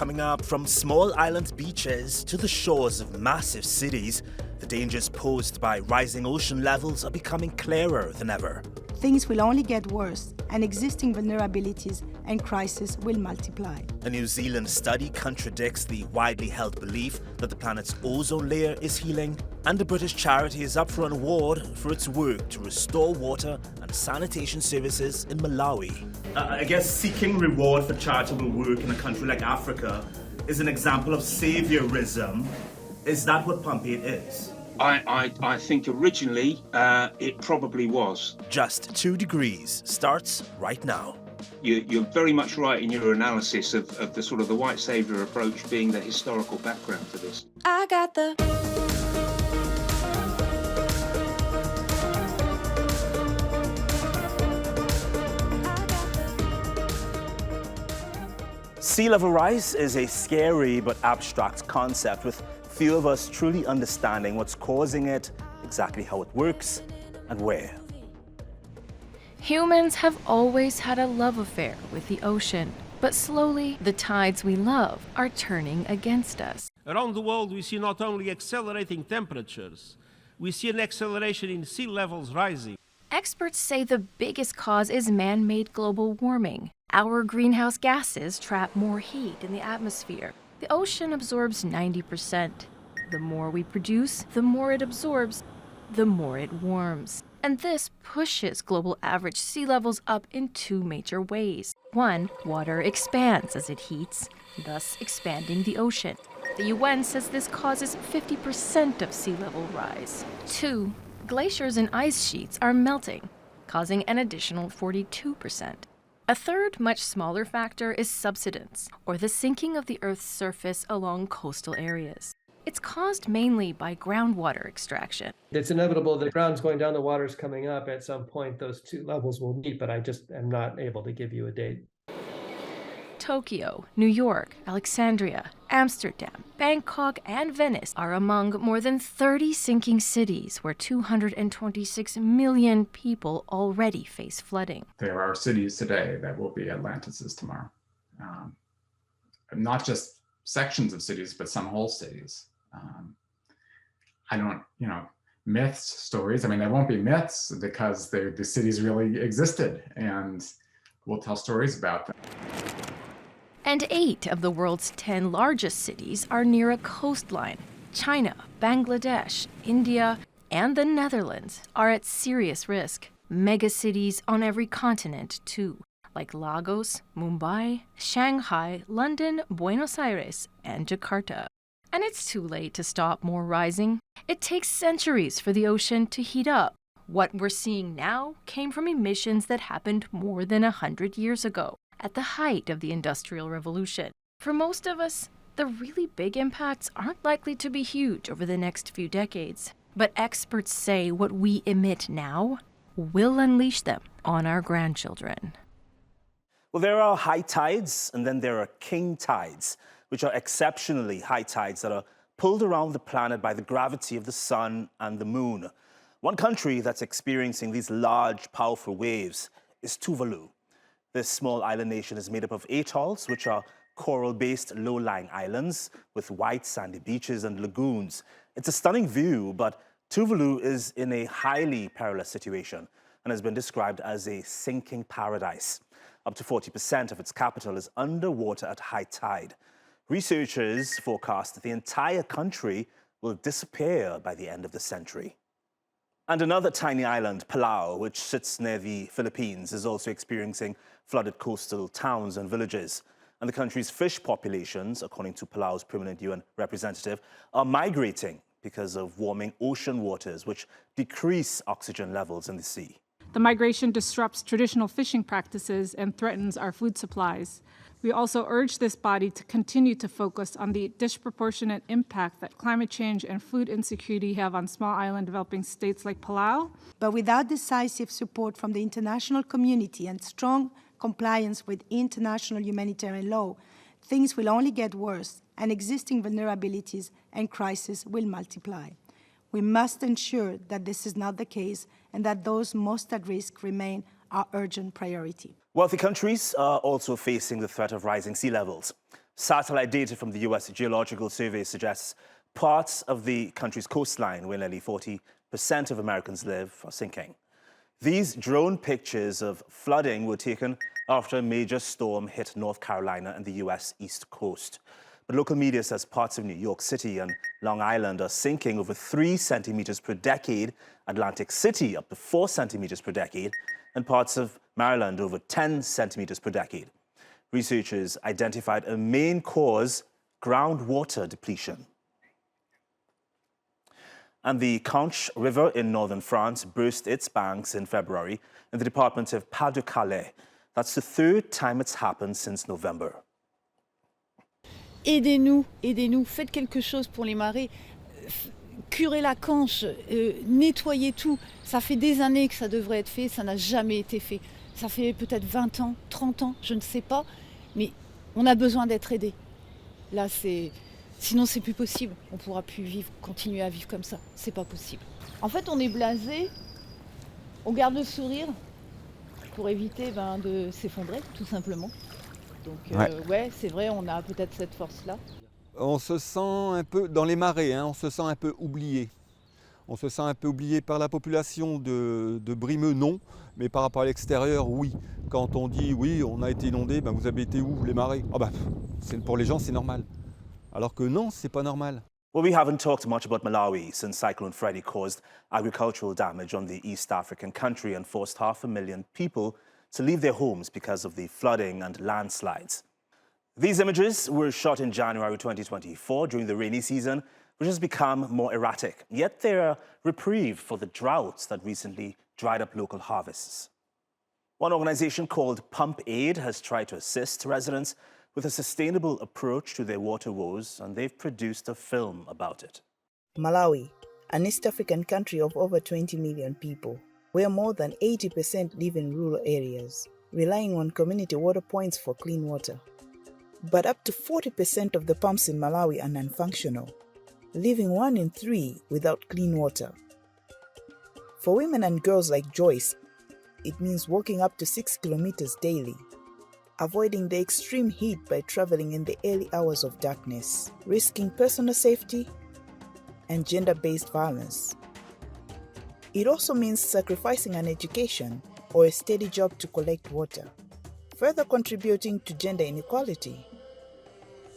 coming up from small island beaches to the shores of massive cities. The dangers posed by rising ocean levels are becoming clearer than ever. Things will only get worse, and existing vulnerabilities and crises will multiply. A New Zealand study contradicts the widely held belief that the planet's ozone layer is healing, and the British charity is up for an award for its work to restore water and sanitation services in Malawi. I guess seeking reward for charitable work in a country like Africa is an example of saviorism. Is that what PumpAid is? I think originally it probably was. Just 2 Degrees starts right now. You're very much right in your analysis of the sort of the white saviour approach being the historical background to this. I got the... Sea level rise is a scary but abstract concept, with few of us truly understanding what's causing it, exactly how it works, and where. Humans have always had a love affair with the ocean, but slowly the tides we love are turning against us. Around the world, we see not only accelerating temperatures, we see an acceleration in sea levels rising. Experts say the biggest cause is man-made global warming. Our greenhouse gases trap more heat in the atmosphere. The ocean absorbs 90%. The more we produce, the more it absorbs, the more it warms. And this pushes global average sea levels up in 2 major ways. 1, water expands as it heats, thus expanding the ocean. The UN says this causes 50% of sea level rise. 2, glaciers and ice sheets are melting, causing an additional 42%. A third, much smaller factor is subsidence, or the sinking of the Earth's surface along coastal areas. It's caused mainly by groundwater extraction. It's inevitable that the ground's going down, the water's coming up. At some point, those 2 levels will meet, but I just am not able to give you a date. Tokyo, New York, Alexandria, Amsterdam, Bangkok, and Venice are among more than 30 sinking cities where 226 million people already face flooding. There are cities today that will be Atlantises tomorrow. Not just sections of cities, but some whole cities. I don't, myths, stories. I mean, there won't be myths because the cities really existed, and we'll tell stories about them. And 8 of the world's 10 largest cities are near a coastline. China, Bangladesh, India, and the Netherlands are at serious risk. Megacities on every continent, too, like Lagos, Mumbai, Shanghai, London, Buenos Aires, and Jakarta. And it's too late to stop more rising. It takes centuries for the ocean to heat up. What we're seeing now came from emissions that happened more than 100 years ago, at the height of the Industrial Revolution. For most of us, the really big impacts aren't likely to be huge over the next few decades. But experts say what we emit now will unleash them on our grandchildren. Well, there are high tides, and then there are king tides, which are exceptionally high tides that are pulled around the planet by the gravity of the sun and the moon. One country that's experiencing these large, powerful waves is Tuvalu. This small island nation is made up of atolls, which are coral-based low-lying islands with white sandy beaches and lagoons. It's a stunning view, but Tuvalu is in a highly perilous situation and has been described as a sinking paradise. Up to 40% of its capital is underwater at high tide. Researchers forecast that the entire country will disappear by the end of the century. And another tiny island, Palau, which sits near the Philippines, is also experiencing flooded coastal towns and villages. And the country's fish populations, according to Palau's permanent UN representative, are migrating because of warming ocean waters, which decrease oxygen levels in the sea. The migration disrupts traditional fishing practices and threatens our food supplies. We also urge this body to continue to focus on the disproportionate impact that climate change and food insecurity have on small island developing states like Palau. But without decisive support from the international community and strong compliance with international humanitarian law, things will only get worse, and existing vulnerabilities and crises will multiply. We must ensure that this is not the case and that those most at risk remain our urgent priority. Wealthy countries are also facing the threat of rising sea levels. Satellite data from the US Geological Survey suggests parts of the country's coastline, where nearly 40% of Americans live, are sinking. These drone pictures of flooding were taken after a major storm hit North Carolina and the US East Coast. But local media says parts of New York City and Long Island are sinking over 3 centimeters per decade, Atlantic City up to 4 centimeters per decade, and parts of Maryland over 10 centimeters per decade. Researchers identified a main cause: groundwater depletion. And the Canche River in northern France burst its banks in February in the department of Pas-de-Calais. That's the 3rd time it's happened since November. Aidez-nous, aidez-nous, faites quelque chose pour les marées. Curez la Canche, nettoyez tout. Ça fait des années que ça devrait être fait, ça n'a jamais été fait. Ça fait peut-être 20 ans, 30 ans, je ne sais pas, mais on a besoin d'être aidé. Là, sinon c'est plus possible. On ne pourra plus vivre, continuer à vivre comme ça. C'est pas possible. En fait, on est blasé, on garde le sourire pour éviter de s'effondrer, tout simplement. Donc ouais, c'est vrai, on a peut-être cette force-là. On se sent un peu, dans les marais, on se sent un peu oublié. On se sent un peu oublié par la population de Brimeux, non, mais par rapport à l'extérieur, oui. Quand on dit oui, on a été inondé, vous avez été où, les marais? Pour les gens, c'est normal. Alors que non, c'est pas normal. Well, we haven't talked much about Malawi since Cyclone Freddy caused agricultural damage on the East African country and forced 500,000 people to leave their homes because of the flooding and landslides. These images were shot in January 2024 during the rainy season, which has become more erratic. Yet they're a reprieve for the droughts that recently dried up local harvests. One organization called PumpAid has tried to assist residents with a sustainable approach to their water woes, and they've produced a film about it. Malawi, an East African country of over 20 million people, where more than 80% live in rural areas, relying on community water points for clean water. But up to 40% of the pumps in Malawi are non-functional, leaving 1 in 3 without clean water. For women and girls like Joyce, it means walking up to 6 kilometers daily, avoiding the extreme heat by traveling in the early hours of darkness, risking personal safety and gender-based violence. It also means sacrificing an education or a steady job to collect water, further contributing to gender inequality.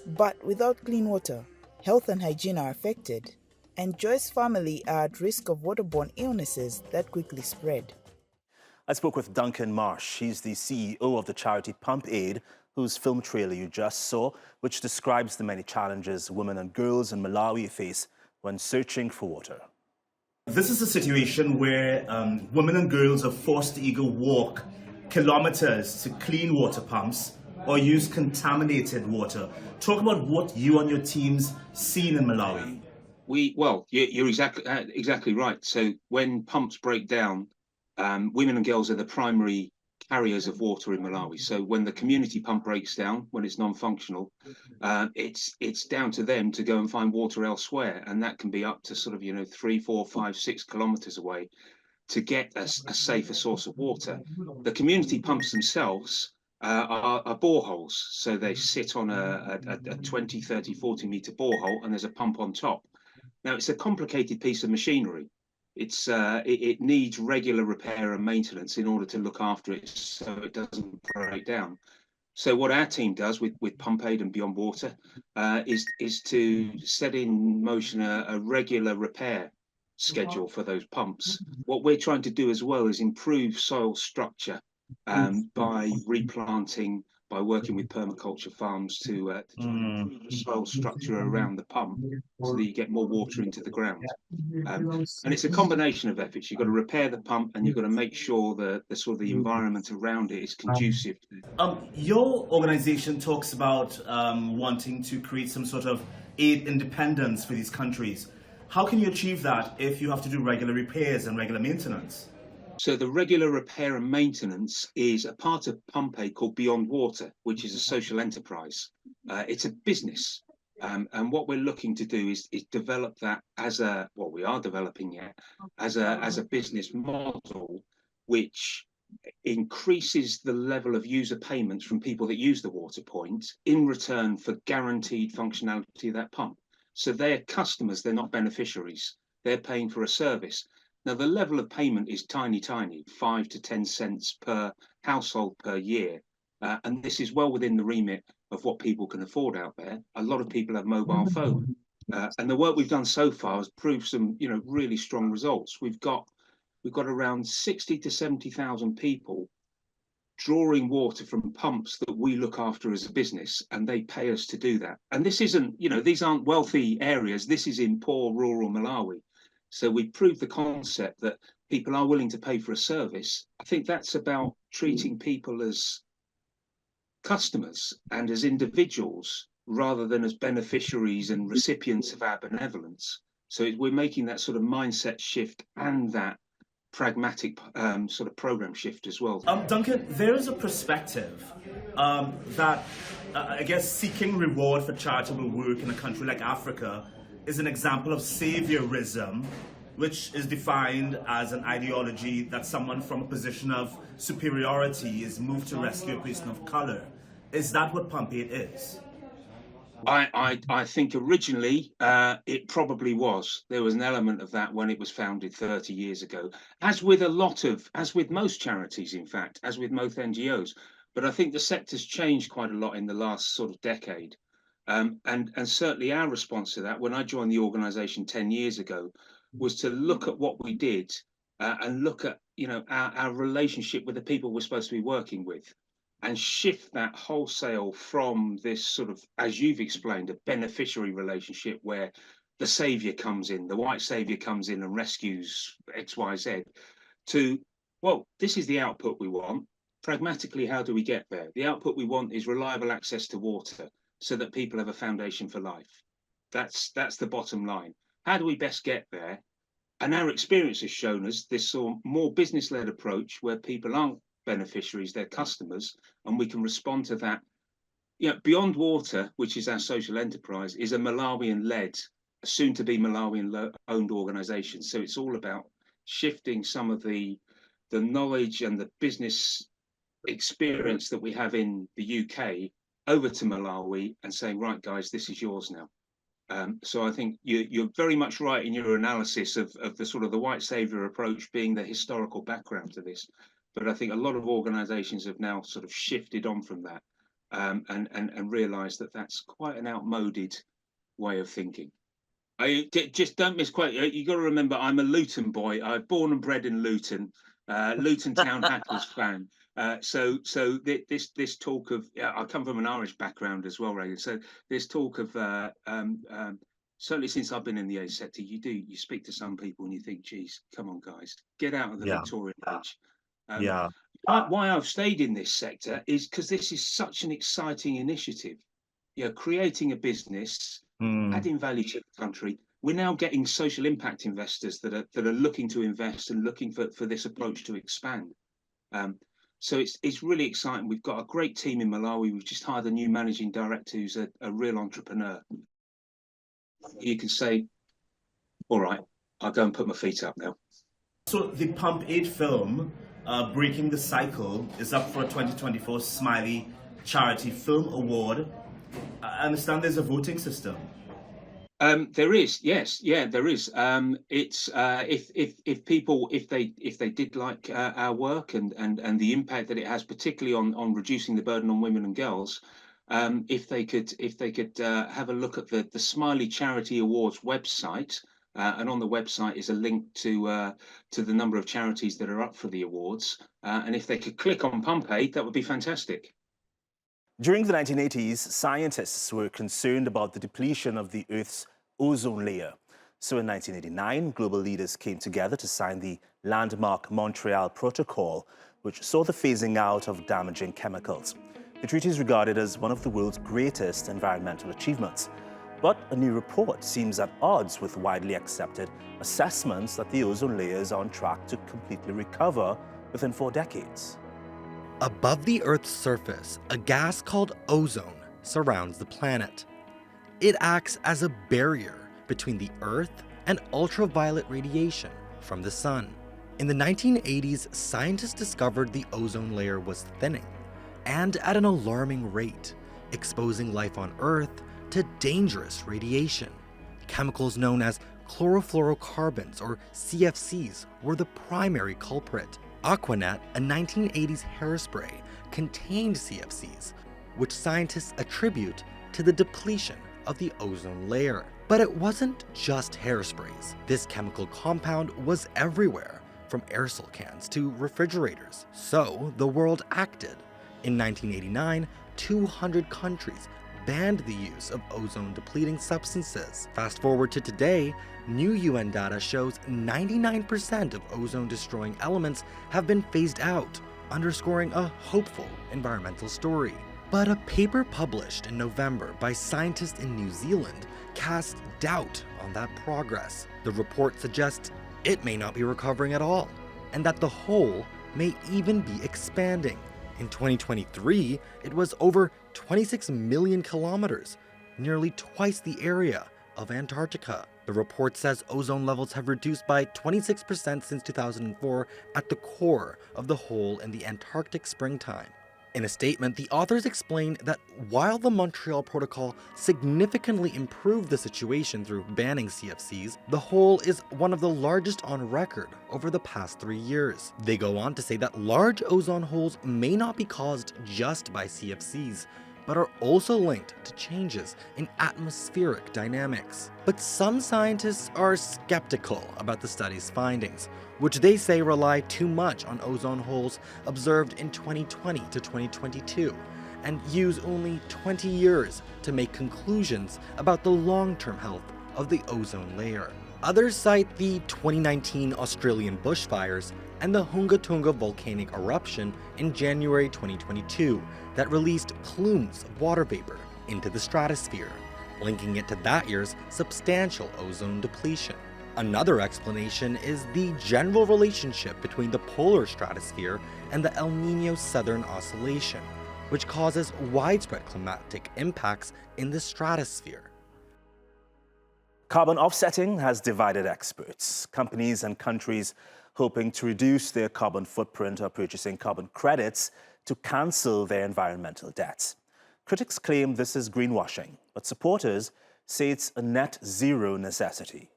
But without clean water, health and hygiene are affected, and Joyce's family are at risk of waterborne illnesses that quickly spread. I spoke with Duncan Marsh. He's the CEO of the charity PumpAid, whose film trailer you just saw, which describes the many challenges women and girls in Malawi face when searching for water. This is a situation where women and girls are forced to either walk kilometers to clean water pumps or use contaminated water. Talk about what you and your team's seen in Malawi. You're exactly right. So when pumps break down, women and girls are the primary carriers of water in Malawi. So when the community pump breaks down, when it's non-functional, it's down to them to go and find water elsewhere, and that can be up to 3, 4, 5, 6 kilometers away to get a safer source of water. The community pumps themselves are boreholes, so they sit on a 20, 30, 40 meter borehole, and there's a pump on top. Now, it's a complicated piece of machinery. It needs regular repair and maintenance in order to look after it so it doesn't break down. So what our team does with PumpAid and Beyond Water is to set in motion a regular repair schedule for those pumps. What we're trying to do as well is improve soil structure by replanting, by working with permaculture farms to improve the soil structure around the pump so that you get more water into the ground. And it's a combination of efforts. You've got to repair the pump, and you've got to make sure that the environment around it is conducive. Your organization talks about wanting to create some sort of aid independence for these countries. How can you achieve that if you have to do regular repairs and regular maintenance? So the regular repair and maintenance is a part of PumpAid called Beyond Water, which is a social enterprise. It's a business. And what we're looking to do is develop that we are developing it as a business model, which increases the level of user payments from people that use the water point in return for guaranteed functionality of that pump. So they're customers, they're not beneficiaries. They're paying for a service. Now, the level of payment is tiny, 5 to 10 cents per household per year. And this is well within the remit of what people can afford out there. A lot of people have mobile phone. And the work we've done so far has proved some, really strong results. We've got around 60 to 70,000 people drawing water from pumps that we look after as a business, and they pay us to do that. And this isn't, these aren't wealthy areas. This is in poor rural Malawi. So we proved the concept that people are willing to pay for a service. I think that's about treating people as customers and as individuals rather than as beneficiaries and recipients of our benevolence. So we're making that sort of mindset shift and that pragmatic sort of program shift as well. Duncan, there is a perspective that I guess seeking reward for charitable work in a country like Africa is an example of saviorism, which is defined as an ideology that someone from a position of superiority is moved to rescue a person of color. Is that what PumpAid is? I think originally it probably was. There was an element of that when it was founded 30 years ago, as with most charities, in fact, as with most NGOs. But I think the sector's changed quite a lot in the last sort of decade. And certainly our response to that, when I joined the organisation 10 years ago, was to look at what we did and look at our relationship with the people we're supposed to be working with, and shift that wholesale from this sort of, as you've explained, a beneficiary relationship where the saviour comes in, the white saviour comes in and rescues X, Y, Z, to, well, this is the output we want. Pragmatically, how do we get there? The output we want is reliable access to water so that people have a foundation for life. That's the bottom line. How do we best get there? And our experience has shown us this sort of more business-led approach where people aren't beneficiaries, they're customers, and we can respond to that. Beyond Water, which is our social enterprise, is a Malawian-led, soon to be Malawian-owned organisation. So it's all about shifting some of the knowledge and the business experience that we have in the UK over to Malawi and saying, right, guys, this is yours now. So I think you're very much right in your analysis of the sort of the white saviour approach being the historical background to this. But I think a lot of organisations have now sort of shifted on from that and realised that that's quite an outmoded way of thinking. I just don't misquote. You got to remember, I'm a Luton boy. I'm born and bred in Luton, Luton Town Hackers fan. So this talk of I come from an Irish background as well, Reagan. So this talk of certainly since I've been in the aid sector, you speak to some people and you think, geez, come on, guys, get out of the Victorian age. Why I've stayed in this sector is because this is such an exciting initiative. Creating a business, adding value to the country. We're now getting social impact investors that are looking to invest and looking for this approach to expand. So it's really exciting. We've got a great team in Malawi. We've just hired a new managing director who's a real entrepreneur. You can say, all right, I'll go and put my feet up now. So the PumpAid film, Breaking the Cycle, is up for a 2024 Smiley Charity Film Award. I understand there's a voting system. There is, yes, there is. It's if they did like our work and the impact that it has, particularly on reducing the burden on women and girls, if they could have a look at the Smiley Charity Awards website, and on the website is a link to the number of charities that are up for the awards, and if they could click on PumpAid, that would be fantastic. During the 1980s, scientists were concerned about the depletion of the Earth's ozone layer. So in 1989, global leaders came together to sign the landmark Montreal Protocol, which saw the phasing out of damaging chemicals. The treaty is regarded as one of the world's greatest environmental achievements. But a new report seems at odds with widely accepted assessments that the ozone layer is on track to completely recover within 4 decades. Above the Earth's surface, a gas called ozone surrounds the planet. It acts as a barrier between the Earth and ultraviolet radiation from the sun. In the 1980s, scientists discovered the ozone layer was thinning, and at an alarming rate, exposing life on Earth to dangerous radiation. Chemicals known as chlorofluorocarbons, or CFCs, were the primary culprit. Aquanet, a 1980s hairspray, contained CFCs, which scientists attribute to the depletion of the ozone layer. But it wasn't just hairsprays. This chemical compound was everywhere, from aerosol cans to refrigerators. So the world acted. In 1989, 200 countries banned the use of ozone-depleting substances. Fast forward to today, new UN data shows 99% of ozone-destroying elements have been phased out, underscoring a hopeful environmental story. But a paper published in November by scientists in New Zealand cast doubt on that progress. The report suggests it may not be recovering at all, and that the hole may even be expanding. In 2023, it was over 26 million kilometers, nearly twice the area of Antarctica. The report says ozone levels have reduced by 26% since 2004 at the core of the hole in the Antarctic springtime. In a statement, the authors explained that while the Montreal Protocol significantly improved the situation through banning CFCs, the hole is one of the largest on record over the past 3 years. They go on to say that large ozone holes may not be caused just by CFCs, but are also linked to changes in atmospheric dynamics. But some scientists are skeptical about the study's findings, which they say rely too much on ozone holes observed in 2020 to 2022, and use only 20 years to make conclusions about the long-term health of the ozone layer. Others cite the 2019 Australian bushfires and the Hunga Tunga volcanic eruption in January 2022 that released plumes of water vapor into the stratosphere, linking it to that year's substantial ozone depletion. Another explanation is the general relationship between the polar stratosphere and the El Niño Southern Oscillation, which causes widespread climatic impacts in the stratosphere. Carbon offsetting has divided experts. Companies and countries hoping to reduce their carbon footprint are purchasing carbon credits to cancel their environmental debts. Critics claim this is greenwashing, but supporters say it's a net zero necessity.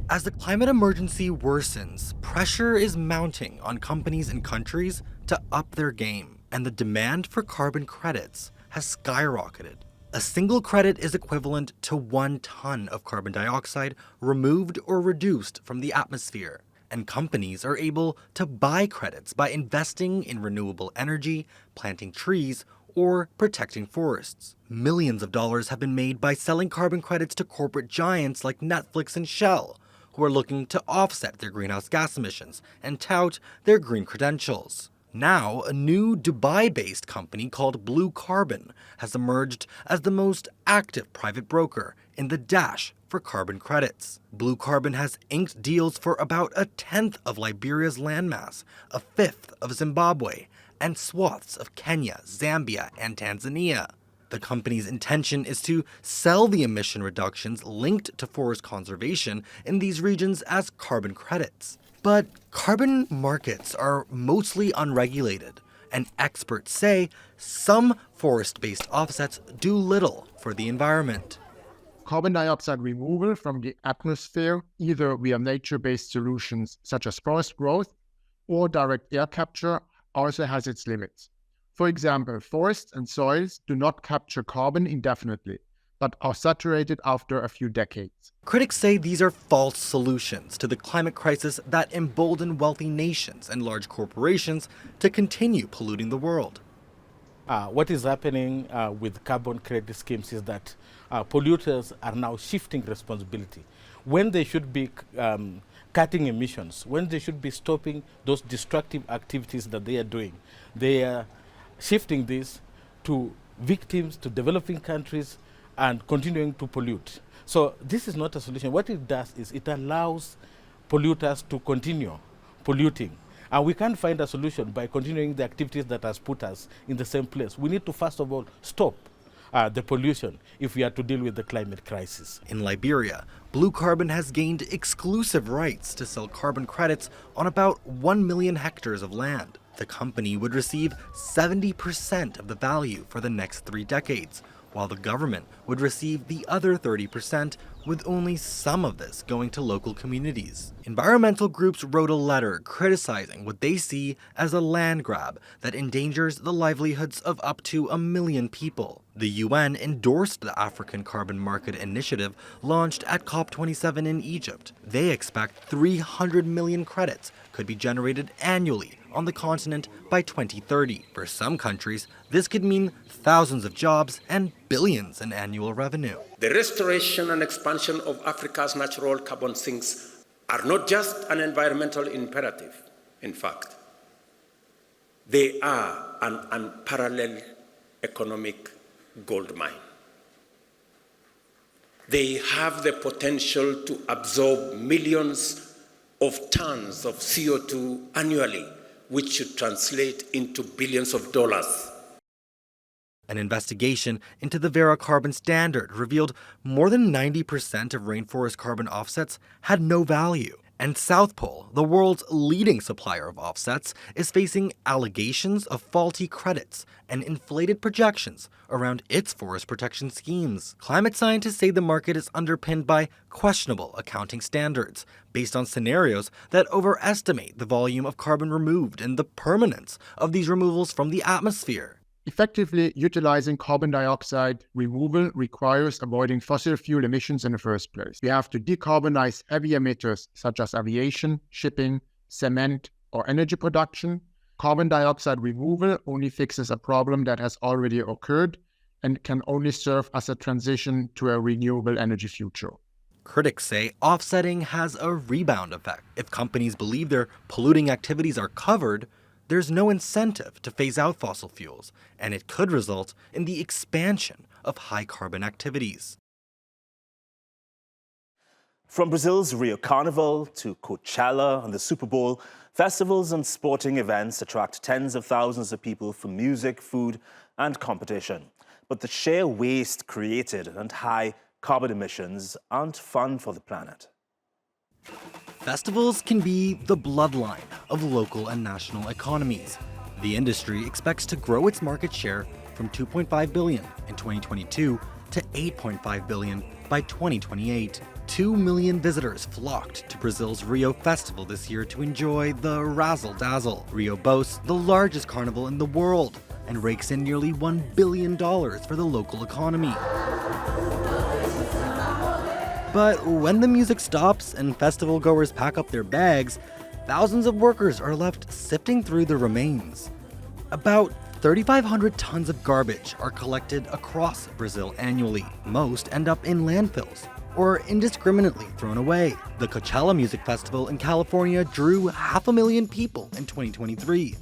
As the climate emergency worsens, pressure is mounting on companies and countries to up their game, and the demand for carbon credits has skyrocketed. A single credit is equivalent to 1 ton of carbon dioxide removed or reduced from the atmosphere, and companies are able to buy credits by investing in renewable energy, planting trees, or protecting forests. Millions of dollars have been made by selling carbon credits to corporate giants like Netflix and Shell, who are looking to offset their greenhouse gas emissions and tout their green credentials. Now, a new Dubai-based company called Blue Carbon has emerged as the most active private broker in the dash for carbon credits. Blue Carbon has inked deals for about 1/10 of Liberia's landmass, 1/5 of Zimbabwe, and swaths of Kenya, Zambia, and Tanzania. The company's intention is to sell the emission reductions linked to forest conservation in these regions as carbon credits. But carbon markets are mostly unregulated, and experts say some forest-based offsets do little for the environment. Carbon dioxide removal from the atmosphere, either via nature-based solutions such as forest growth or direct air capture, also has its limits. For example, forests and soils do not capture carbon indefinitely, but are saturated after a few decades. Critics say these are false solutions to the climate crisis that embolden wealthy nations and large corporations to continue polluting the world. What is happening with carbon credit schemes is that polluters are now shifting responsibility. When they should be cutting emissions, when they should be stopping those destructive activities that they are doing, they are shifting this to victims, to developing countries, and continuing to pollute. So this is not a solution. What it does is it allows polluters to continue polluting. And we can't find a solution by continuing the activities that has put us in the same place. We need to, first of all, stop the pollution if we are to deal with the climate crisis. In Liberia, Blue Carbon has gained exclusive rights to sell carbon credits on about 1 million hectares of land. The company would receive 70% of the value for the next 3 decades, while the government would receive the other 30%, with only some of this going to local communities. Environmental groups wrote a letter criticizing what they see as a land grab that endangers the livelihoods of up to 1 million people. The UN endorsed the African Carbon Market Initiative launched at COP27 in Egypt. They expect 300 million credits could be generated annually on the continent by 2030. For some countries, this could mean thousands of jobs and billions in annual revenue. The restoration and expansion of Africa's natural carbon sinks are not just an environmental imperative. In fact, they are an unparalleled economic gold mine. They have the potential to absorb millions of tons of CO2 annually, which should translate into billions of dollars. An investigation into the Vera Carbon Standard revealed more than 90% of rainforest carbon offsets had no value. And South Pole, the world's leading supplier of offsets, is facing allegations of faulty credits and inflated projections around its forest protection schemes. Climate scientists say the market is underpinned by questionable accounting standards based on scenarios that overestimate the volume of carbon removed and the permanence of these removals from the atmosphere. Effectively utilizing carbon dioxide removal requires avoiding fossil fuel emissions in the first place. We have to decarbonize heavy emitters such as aviation, shipping, cement, or energy production. Carbon dioxide removal only fixes a problem that has already occurred and can only serve as a transition to a renewable energy future. Critics say offsetting has a rebound effect. If companies believe their polluting activities are covered, there's no incentive to phase out fossil fuels, and it could result in the expansion of high-carbon activities. From Brazil's Rio Carnival to Coachella and the Super Bowl, festivals and sporting events attract tens of thousands of people for music, food, and competition. But the sheer waste created and high carbon emissions aren't fun for the planet. Festivals can be the bloodline of local and national economies. The industry expects to grow its market share from $2.5 billion in 2022 to $8.5 billion by 2028. 2 million visitors flocked to Brazil's Rio Festival this year to enjoy the razzle-dazzle. Rio boasts the largest carnival in the world and rakes in nearly $1 billion for the local economy. But when the music stops and festival goers pack up their bags, thousands of workers are left sifting through the remains. About 3,500 tons of garbage are collected across Brazil annually. Most end up in landfills or indiscriminately thrown away. The Coachella Music Festival in California drew 500,000 people in 2023.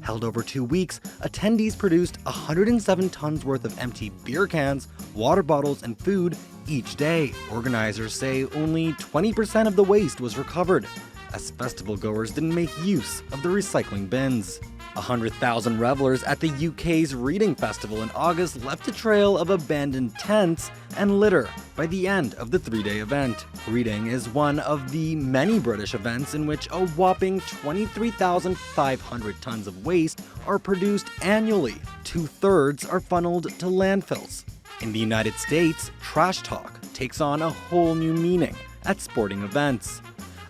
Held over 2 weeks, attendees produced 107 tons worth of empty beer cans, water bottles, and food each day. Organizers say only 20% of the waste was recovered, as festival goers didn't make use of the recycling bins. 100,000 revelers at the UK's Reading Festival in August left a trail of abandoned tents and litter by the end of the 3-day event. Reading is one of the many British events in which a whopping 23,500 tons of waste are produced annually. 2/3 are funneled to landfills. In the United States, trash talk takes on a whole new meaning at sporting events.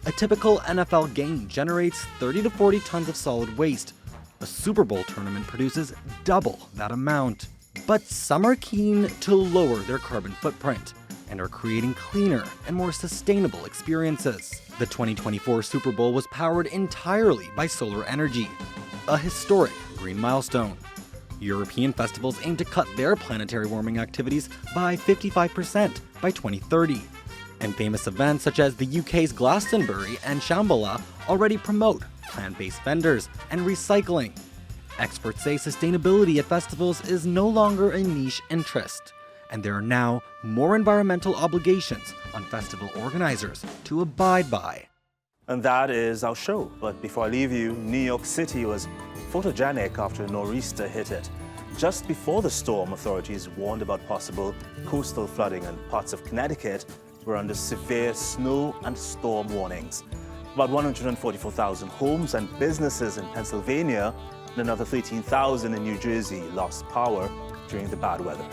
A typical NFL game generates 30 to 40 tons of solid waste. A Super Bowl tournament produces double that amount. But some are keen to lower their carbon footprint and are creating cleaner and more sustainable experiences. The 2024 Super Bowl was powered entirely by solar energy, a historic green milestone. European festivals aim to cut their planetary warming activities by 55% by 2030. And famous events such as the UK's Glastonbury and Shambhala already promote plant-based vendors and recycling. Experts say sustainability at festivals is no longer a niche interest, and there are now more environmental obligations on festival organizers to abide by. And that is our show. But before I leave you, New York City was photogenic after a nor'easter hit it. just before the storm, authorities warned about possible coastal flooding, and parts of Connecticut were under severe snow and storm warnings. About 144,000 homes and businesses in Pennsylvania and another 13,000 in New Jersey lost power during the bad weather.